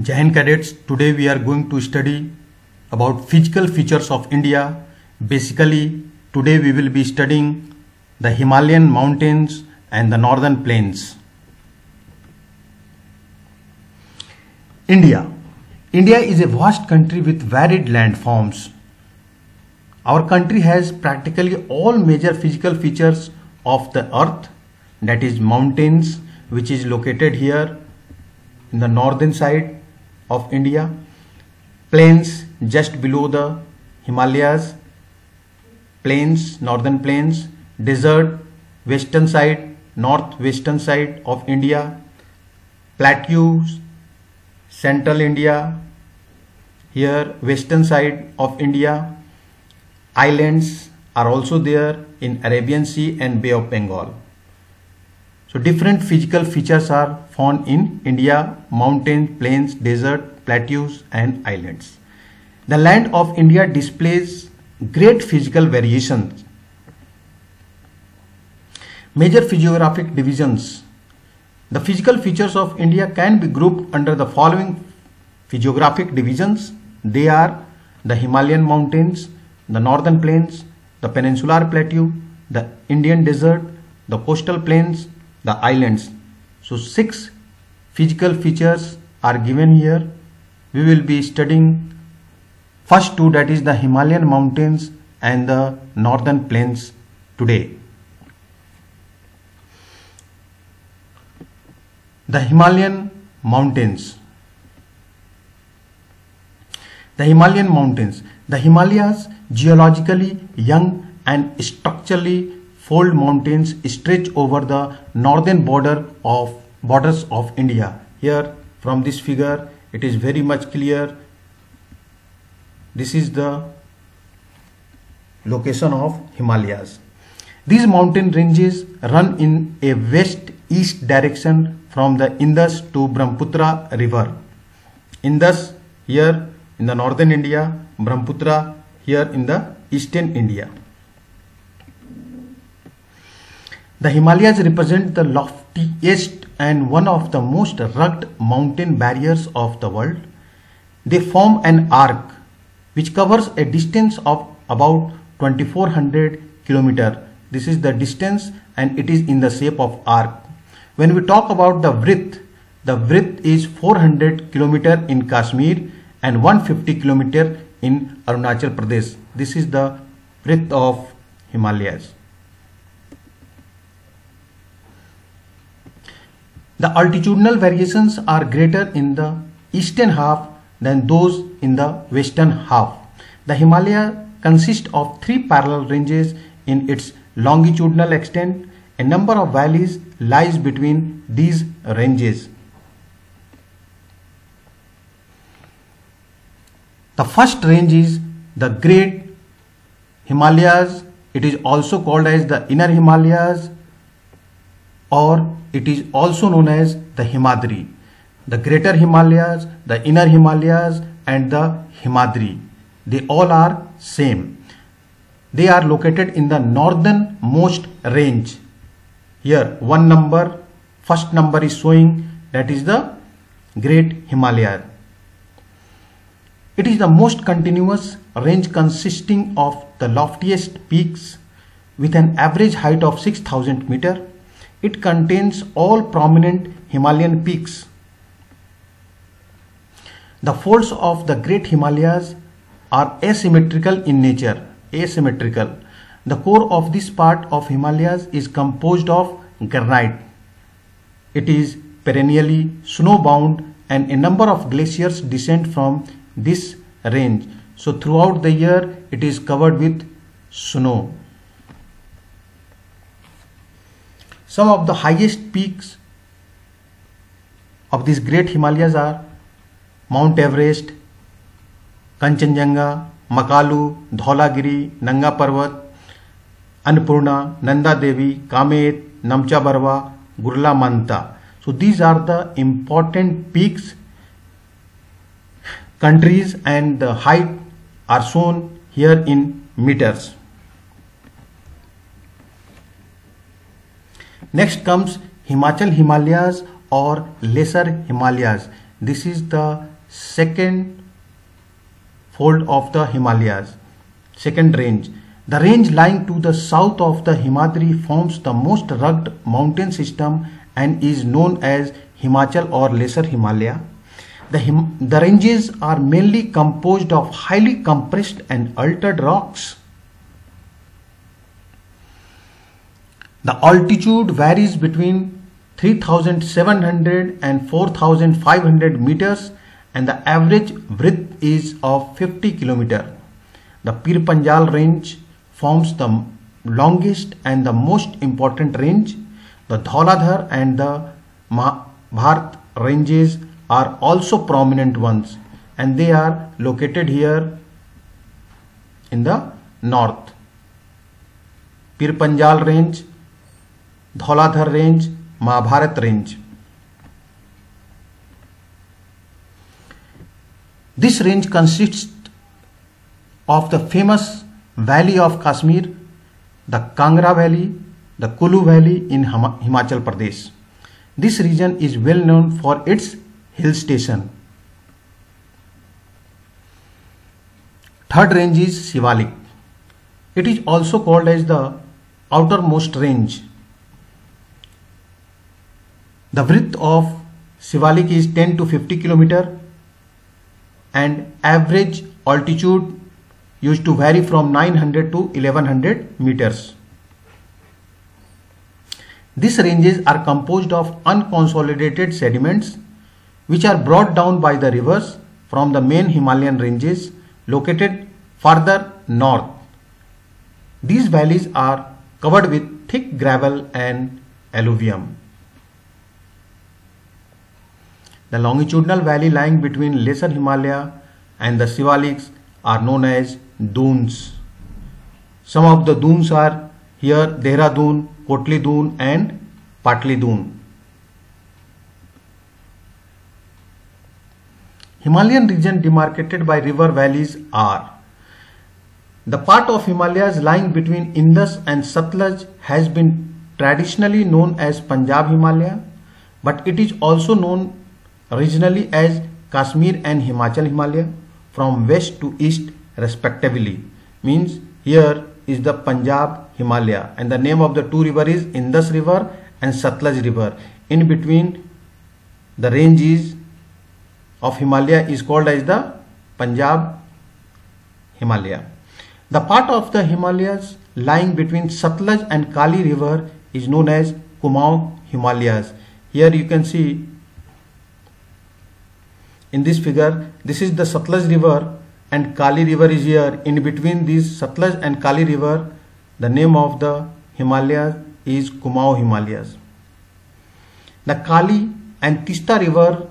Jai Hind cadets, today we are going to study about physical features of India. Basically, today we will be studying the Himalayan mountains and the northern plains. India. India is a vast country with varied landforms. Our country has practically all major physical features of the earth, that is mountains, which is located here in the northern side of India, plains just below the Himalayas, plains, northern plains, desert, western side, northwestern side of India, plateaus, central India, here western side of India, islands are also there in Arabian Sea and Bay of Bengal. So different physical features are found in India: mountain, plains, desert, plateaus and islands. The land of India displays great physical variations. Major physiographic divisions. The physical features of India can be grouped under the following physiographic divisions. They are the Himalayan mountains, the northern plains, the peninsular plateau, the Indian desert, the coastal plains, the islands. So 6 physical features are given here. We will be studying first 2, that is the Himalayan mountains and the northern plains today. The Himalayan mountains. The Himalayan mountains. The Himalayas, geologically young and structurally fold mountains, stretch over the northern borders of India. Here from this figure it is very much clear. This is the location of Himalayas. These mountain ranges run in a west-east direction from the Indus to Brahmaputra river. Indus here in the northern India, Brahmaputra here in the eastern India. The Himalayas represent the loftiest and one of the most rugged mountain barriers of the world. They form an arc which covers a distance of about 2400 km. This is the distance and it is in the shape of arc. When we talk about the width is 400 km in Kashmir and 150 km in Arunachal Pradesh. This is the width of Himalayas. The altitudinal variations are greater in the eastern half than those in the western half. The Himalaya consists of 3 parallel ranges in its longitudinal extent. A number of valleys lies between these ranges. The first range is the Great Himalayas. It is also called as the Inner Himalayas, or it is also known as the Himadri. The Greater Himalayas, the Inner Himalayas and the Himadri, they all are same. They are located in the northernmost range. Here first number is showing, that is the Great Himalaya. It is the most continuous range consisting of the loftiest peaks with an average height of 6000 meters. It contains all prominent Himalayan peaks. The folds of the Great Himalayas are asymmetrical in nature. Asymmetrical. The core of this part of Himalayas is composed of granite. It is perennially snowbound and a number of glaciers descend from this range. So throughout the year it is covered with snow. Some of the highest peaks of these Great Himalayas are Mount Everest, Kanchenjunga, Makalu, Dhaulagiri, Nanga Parvat, Annapurna, Nanda Devi, Kamet, Namcha Barwa, Gurla Manta. So these are the important peaks, countries, and the height are shown here in meters. Next comes Himachal Himalayas or Lesser Himalayas. This is the second fold of the Himalayas, second range. The range lying to the south of the Himadri forms the most rugged mountain system and is known as Himachal or Lesser Himalaya. The ranges are mainly composed of highly compressed and altered rocks. The altitude varies between 3,700 and 4,500 meters and the average width is of 50 kilometers. The Pir Panjal range forms the longest and the most important range. The Dhauladhar and the Bharat ranges are also prominent ones and they are located here in the north. Pir Panjal range, Dhauladhar range, Mahabharat range. This range consists of the famous valley of Kashmir, the Kangra Valley, the Kulu Valley in Himachal Pradesh. This region is well known for its hill station. Third range is Shivalik. It is also called as the outermost range. The width of Shivalik is 10 to 50 km and average altitude used to vary from 900 to 1100 meters. These ranges are composed of unconsolidated sediments which are brought down by the rivers from the main Himalayan ranges located further north. These valleys are covered with thick gravel and alluvium. The longitudinal valley lying between Lesser Himalaya and the Shivaliks are known as dunes. Some of the dunes are here Dehradun, Kotli Dun and Patli Dun. Himalayan region demarcated by river valleys are: the part of Himalayas lying between Indus and Satluj has been traditionally known as Punjab Himalaya, but it is also known regionally as Kashmir and Himachal Himalaya from west to east respectively. Means here is the Punjab Himalaya and the name of the two river is Indus River and Satluj River. In between the range of Himalaya is called as the Punjab Himalaya. The part of the Himalayas lying between Satluj and Kali River is known as Kumaon Himalayas. Here you can see in this figure, this is the Satluj River and Kali River is here. In between these Satluj and Kali River, the name of the Himalayas is Kumaon Himalayas. The Kali and Tista River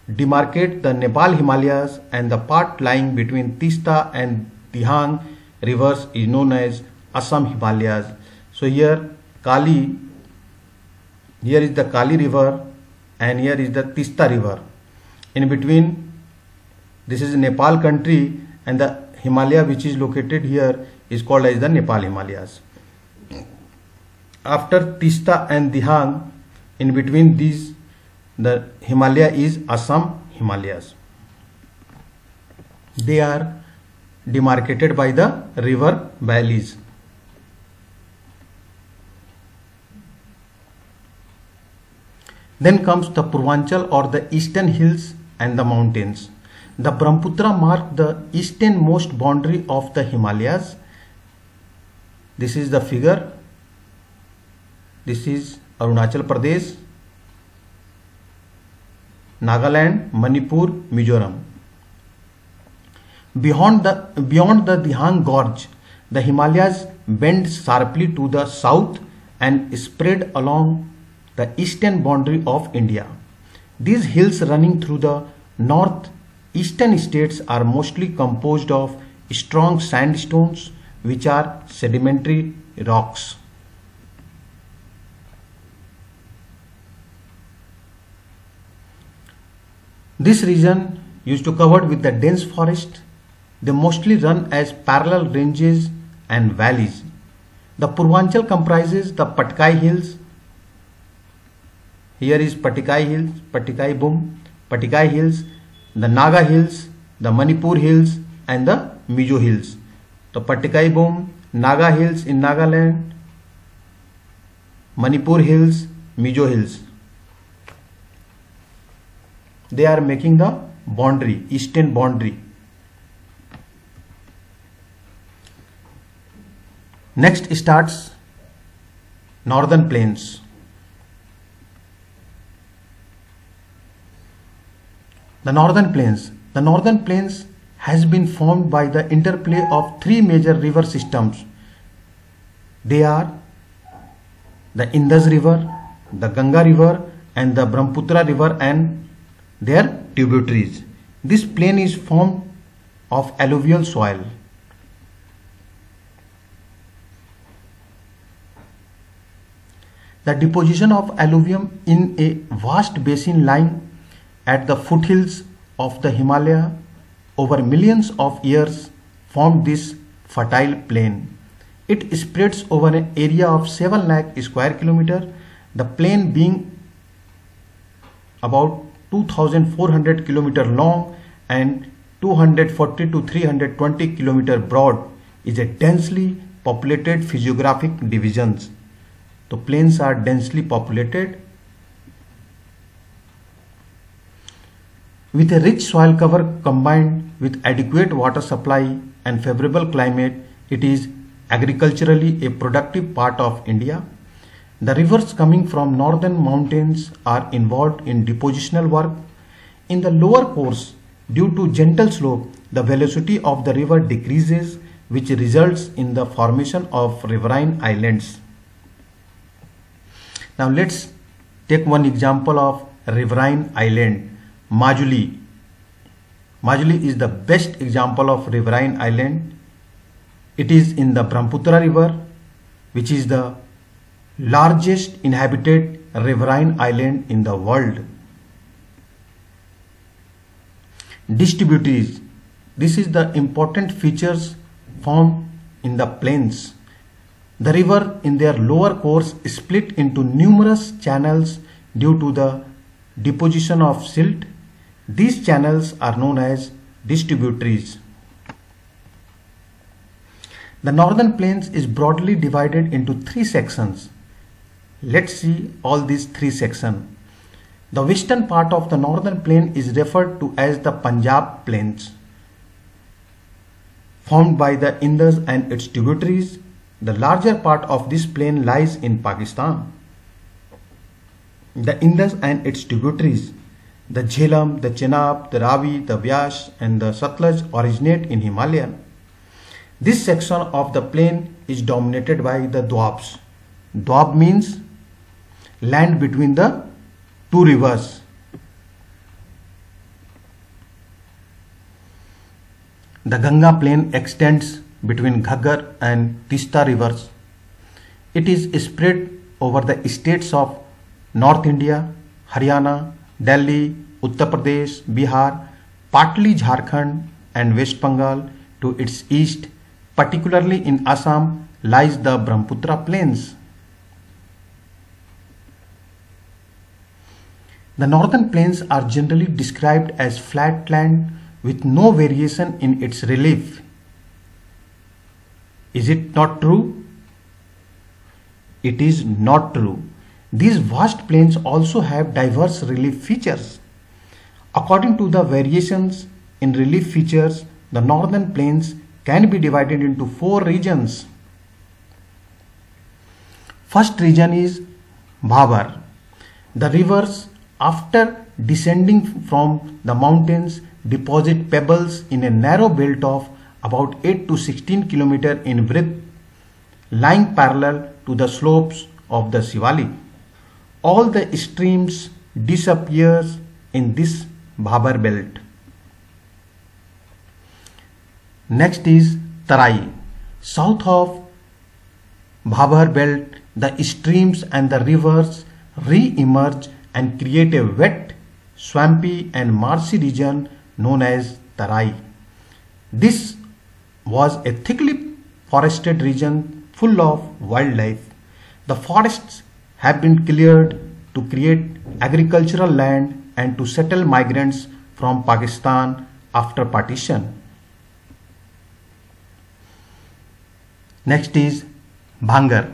demarcate the Nepal Himalayas and the part lying between Tista and Dihang rivers is known as Assam Himalayas. So here is the Kali River and here is the Tista River. In between, this is Nepal country and the Himalaya which is located here is called as the Nepal Himalayas. After Tista and Dihang, in between these, the Himalaya is Assam Himalayas. They are demarcated by the river valleys. Then comes the Purvanchal or the eastern hills and the mountains. The Brahmaputra mark the easternmost boundary of the Himalayas. This is the figure. This is Arunachal Pradesh, Nagaland, Manipur, Mizoram. Beyond the Dihang Gorge, the Himalayas bend sharply to the south and spread along the eastern boundary of India. These hills running through the northeastern states are mostly composed of strong sandstones which are sedimentary rocks. This region used to covered with the dense forest. They mostly run as parallel ranges and valleys. The Purvanchal comprises the Patkai Hills. Here is Patikai Hills, Patikai Bum, Patikai Hills, the Naga Hills, the Manipur Hills and the Mizo Hills. So Patikai Boom, Naga Hills in Nagaland, Manipur Hills, Mizo Hills. They are making the boundary, eastern boundary. Next starts Northern Plains. The Northern Plains has been formed by the interplay of three major river systems. They are the Indus River, the Ganga River and the Brahmaputra River and their tributaries. This plain is formed of alluvial soil. The deposition of alluvium in a vast basin lying at the foothills of the Himalaya over millions of years formed this fertile plain. It spreads over an area of 7 lakh square kilometer, the plain being about 2400 kilometer long and 240 to 320 kilometer broad is a densely populated physiographic divisions. The plains are densely populated. With a rich soil cover combined with adequate water supply and favorable climate, it is agriculturally a productive part of India. The rivers coming from northern mountains are involved in depositional work. In the lower course, due to gentle slope, the velocity of the river decreases, which results in the formation of riverine islands. Now let's take one example of riverine island, Majuli. Majuli is the best example of riverine island. It is in the Brahmaputra River, which is the largest inhabited riverine island in the world. Distributaries. This is the important features found in the plains. The river in their lower course is split into numerous channels due to the deposition of silt. These channels are known as distributaries. The northern plains is broadly divided into three sections. Let's see all these three sections. The western part of the northern plain is referred to as the Punjab Plains, formed by the Indus and its tributaries. The larger part of this plain lies in Pakistan. The Indus and its tributaries, the Jhelum, the Chenab, the Ravi, the Vyas and the Satluj originate in Himalaya. This section of the plain is dominated by the Doabs. Doab means land between the two rivers. The Ganga plain extends between Ghaggar and Tista rivers. It is spread over the states of North India, Haryana, Delhi, Uttar Pradesh, Bihar, partly Jharkhand and West Bengal. To its east, particularly in Assam, lies the Brahmaputra plains. The northern plains are generally described as flat land with no variation in its relief. Is it not true? It is not true. These vast plains also have diverse relief features. According to the variations in relief features, the northern plains can be divided into four regions. First region is Bhabar. The rivers, after descending from the mountains, deposit pebbles in a narrow belt of about 8 to 16 km in width, lying parallel to the slopes of the Shivalik. All the streams disappears in this Bhabar belt. Next is Tarai. South of Bhabar belt, the streams and the rivers re-emerge and create a wet, swampy and marshy region known as Tarai. This was a thickly forested region full of wildlife. The forests have been cleared to create agricultural land and to settle migrants from Pakistan after partition. Next is Bhangar.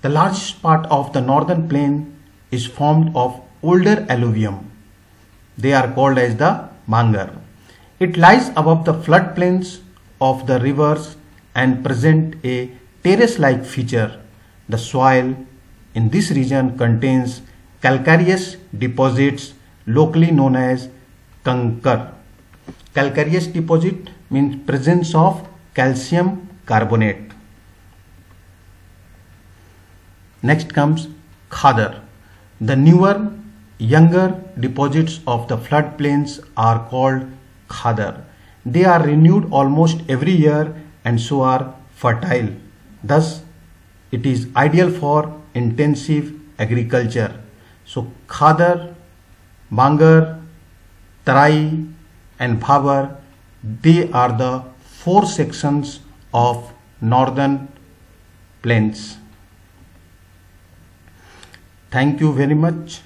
The largest part of the northern plain is formed of older alluvium. They are called as the Bhangar. It lies above the floodplains of the rivers and present a terrace-like feature. The soil in this region contains calcareous deposits locally known as kankar. Calcareous deposit means presence of calcium carbonate. Next comes Khadar. The newer, younger deposits of the floodplains are called Khadar. They are renewed almost every year and so are fertile. Thus, it is ideal for intensive agriculture. So, Khadar, Bhangar, Tarai and Bhabar, they are the 4 sections of northern plains. Thank you very much.